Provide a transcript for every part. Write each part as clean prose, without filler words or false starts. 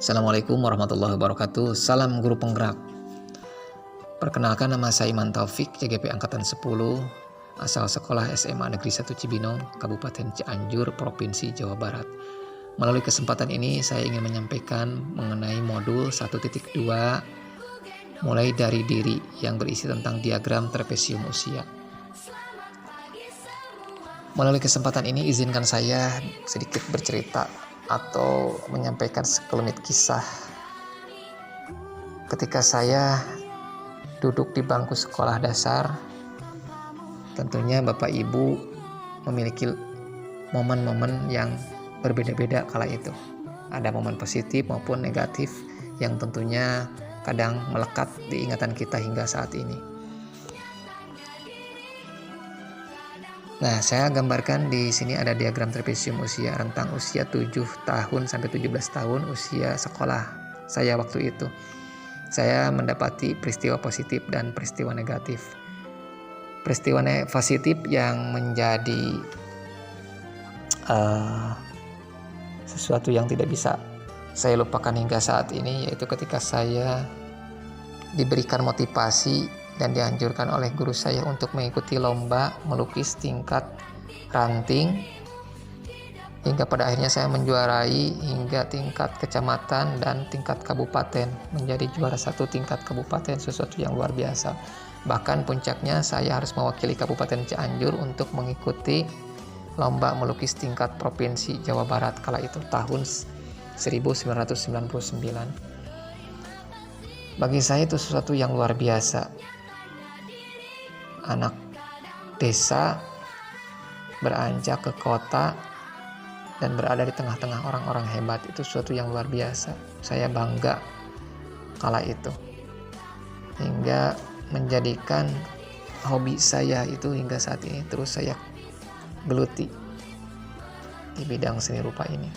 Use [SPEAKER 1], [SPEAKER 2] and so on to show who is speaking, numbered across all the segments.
[SPEAKER 1] Assalamualaikum warahmatullahi wabarakatuh. Salam guru penggerak. Perkenalkan, nama saya Iman Taufik, JGP Angkatan 10, asal sekolah SMA Negeri 1 Cibinong, Kabupaten Cianjur, Provinsi Jawa Barat. Melalui kesempatan ini saya ingin menyampaikan mengenai modul 1.2 mulai dari diri yang berisi tentang diagram trapesium usia. Melalui kesempatan ini izinkan saya sedikit bercerita atau menyampaikan sekelumit kisah ketika saya duduk di bangku sekolah dasar. Tentunya Bapak Ibu memiliki momen-momen yang berbeda-beda kala itu. Ada momen positif maupun negatif yang tentunya kadang melekat di ingatan kita hingga saat ini. Nah, saya gambarkan di sini ada diagram trapesium usia, rentang usia 7 tahun sampai 17 tahun usia sekolah saya waktu itu. Saya mendapati peristiwa positif dan peristiwa negatif. Peristiwa positif yang menjadi sesuatu yang tidak bisa saya lupakan hingga saat ini, yaitu ketika saya diberikan motivasi dan dianjurkan oleh guru saya untuk mengikuti lomba melukis tingkat ranting, hingga pada akhirnya saya menjuarai hingga tingkat kecamatan dan tingkat kabupaten, menjadi juara 1 tingkat kabupaten, sesuatu yang luar biasa. Bahkan puncaknya saya harus mewakili Kabupaten Cianjur untuk mengikuti lomba melukis tingkat provinsi Jawa Barat kala itu tahun 1999. Bagi saya itu sesuatu yang luar biasa. Anak desa beranjak ke kota dan berada di tengah-tengah orang-orang hebat, itu sesuatu yang luar biasa. Saya bangga kala itu, hingga menjadikan hobi saya itu hingga saat ini terus saya geluti di bidang seni rupa ini.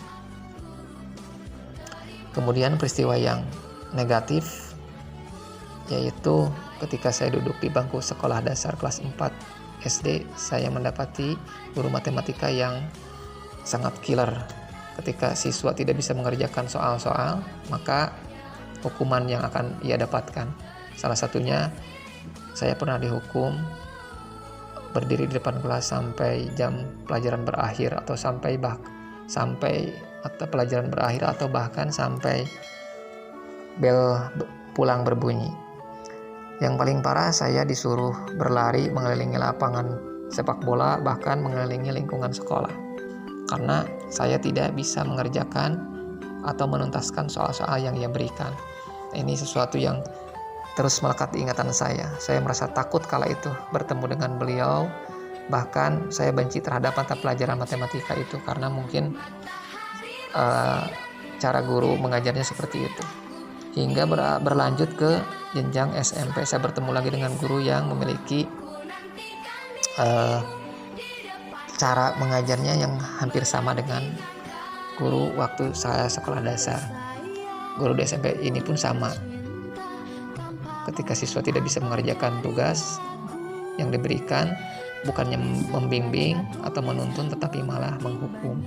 [SPEAKER 1] Kemudian peristiwa yang negatif yaitu ketika saya duduk di bangku sekolah dasar kelas 4 SD, saya mendapati guru matematika yang sangat killer. Ketika siswa tidak bisa mengerjakan soal-soal, maka hukuman yang akan ia dapatkan. Salah satunya, saya pernah dihukum berdiri di depan kelas sampai jam pelajaran berakhir, atau sampai mata pelajaran berakhir, atau bahkan sampai bel pulang berbunyi. Yang paling parah, saya disuruh berlari mengelilingi lapangan sepak bola, bahkan mengelilingi lingkungan sekolah, karena saya tidak bisa mengerjakan atau menuntaskan soal-soal yang ia berikan. Ini sesuatu yang terus melekat di ingatan saya. Saya merasa takut kala itu bertemu dengan beliau. Bahkan saya benci terhadap mata pelajaran matematika itu, karena mungkin cara guru mengajarnya seperti itu. Hingga berlanjut ke jenjang SMP, saya bertemu lagi dengan guru yang memiliki cara mengajarnya yang hampir sama dengan guru waktu saya sekolah dasar. Guru di SMP ini pun sama. Ketika siswa tidak bisa mengerjakan tugas yang diberikan, bukannya membimbing atau menuntun, tetapi malah menghukum.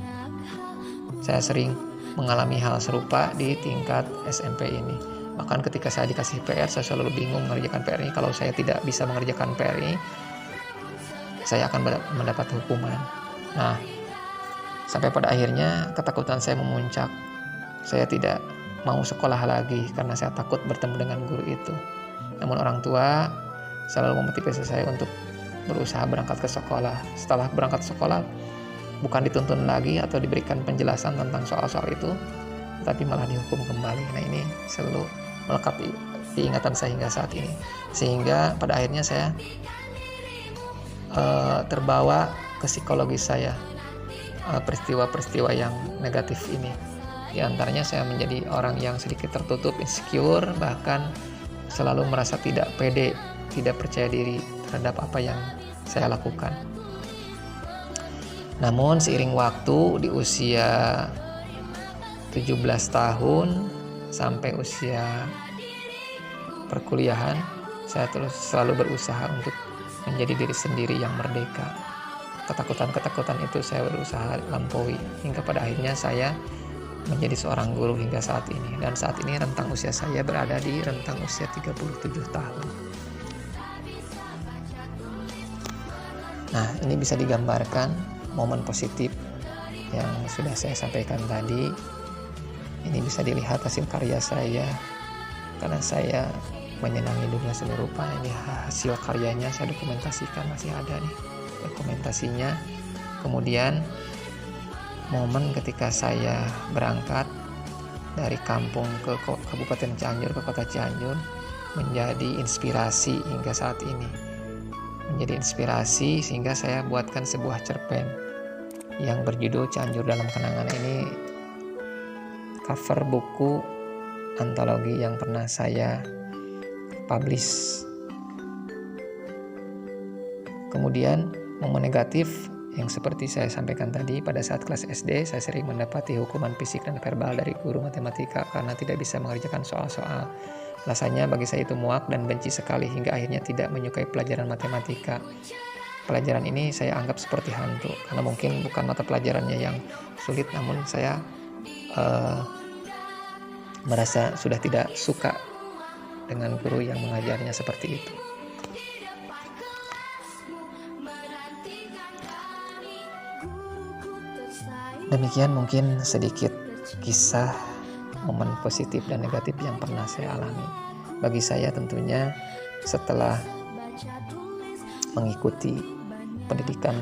[SPEAKER 1] Saya sering mengalami hal serupa di tingkat SMP ini. Bahkan ketika saya dikasih PR, saya selalu bingung mengerjakan PR ini. Kalau saya tidak bisa mengerjakan PR ini, saya akan mendapat hukuman. Nah, sampai pada akhirnya ketakutan saya memuncak. Saya tidak mau sekolah lagi karena saya takut bertemu dengan guru itu. Namun orang tua selalu memotivasi saya untuk berusaha berangkat ke sekolah. Setelah berangkat sekolah, bukan dituntun lagi atau diberikan penjelasan tentang soal-soal itu, tapi malah dihukum kembali. Nah, ini selalu melekat di ingatan saya hingga saat ini. Sehingga pada akhirnya saya terbawa ke psikologi saya, peristiwa-peristiwa yang negatif ini. Di antaranya saya menjadi orang yang sedikit tertutup, insecure, bahkan selalu merasa tidak pede, tidak percaya diri terhadap apa yang saya lakukan. Namun seiring waktu, di usia 17 tahun sampai usia perkuliahan, saya terus selalu berusaha untuk menjadi diri sendiri yang merdeka. Ketakutan-ketakutan itu saya berusaha lampaui, hingga pada akhirnya saya menjadi seorang guru hingga saat ini. Dan saat ini rentang usia saya berada di rentang usia 37 tahun. Nah, ini bisa digambarkan momen positif yang sudah saya sampaikan tadi. Ini bisa dilihat hasil karya saya, karena saya menyenangi dunia seni rupa. Ini hasil karyanya saya dokumentasikan, masih ada nih dokumentasinya. Kemudian momen ketika saya berangkat dari kampung ke Kabupaten Cianjur, ke kota Cianjur, menjadi inspirasi hingga saat ini. Menjadi inspirasi sehingga saya buatkan sebuah cerpen yang berjudul Cianjur Dalam Kenangan. Ini cover buku antologi yang pernah saya publish. Kemudian momen negatif yang seperti saya sampaikan tadi, pada saat kelas SD saya sering mendapati hukuman fisik dan verbal dari guru matematika karena tidak bisa mengerjakan soal-soal. Rasanya bagi saya itu muak dan benci sekali hingga akhirnya tidak menyukai pelajaran matematika. Pelajaran ini saya anggap seperti hantu karena mungkin bukan mata pelajarannya yang sulit, namun saya merasa sudah tidak suka dengan guru yang mengajarnya seperti itu. Demikian mungkin sedikit kisah momen positif dan negatif yang pernah saya alami. Bagi saya tentunya setelah mengikuti pendidikan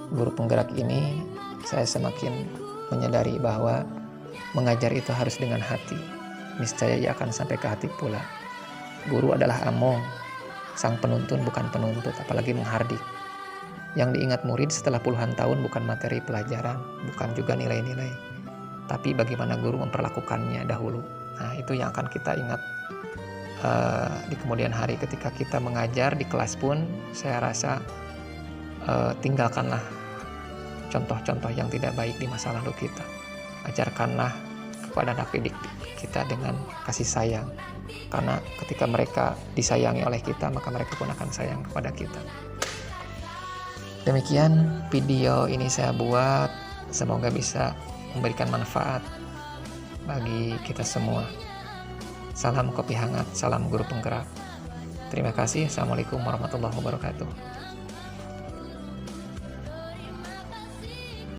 [SPEAKER 1] guru penggerak ini, saya semakin menyadari bahwa mengajar itu harus dengan hati. Niscaya ia akan sampai ke hati pula. Guru adalah among, sang penuntun bukan penuntut, apalagi menghardik. Yang diingat murid setelah puluhan tahun bukan materi pelajaran, bukan juga nilai-nilai, tapi bagaimana guru memperlakukannya dahulu. Nah, itu yang akan kita ingat di kemudian hari ketika kita mengajar di kelas pun. Saya rasa tinggalkanlah contoh-contoh yang tidak baik di masa lalu kita. Ajarkanlah kepada anak didik kita dengan kasih sayang, karena ketika mereka disayangi oleh kita, maka mereka pun akan sayang kepada kita. Demikian video ini saya buat, semoga bisa memberikan manfaat bagi kita semua. Salam kopi hangat, salam guru penggerak. Terima kasih. Assalamualaikum warahmatullahi wabarakatuh.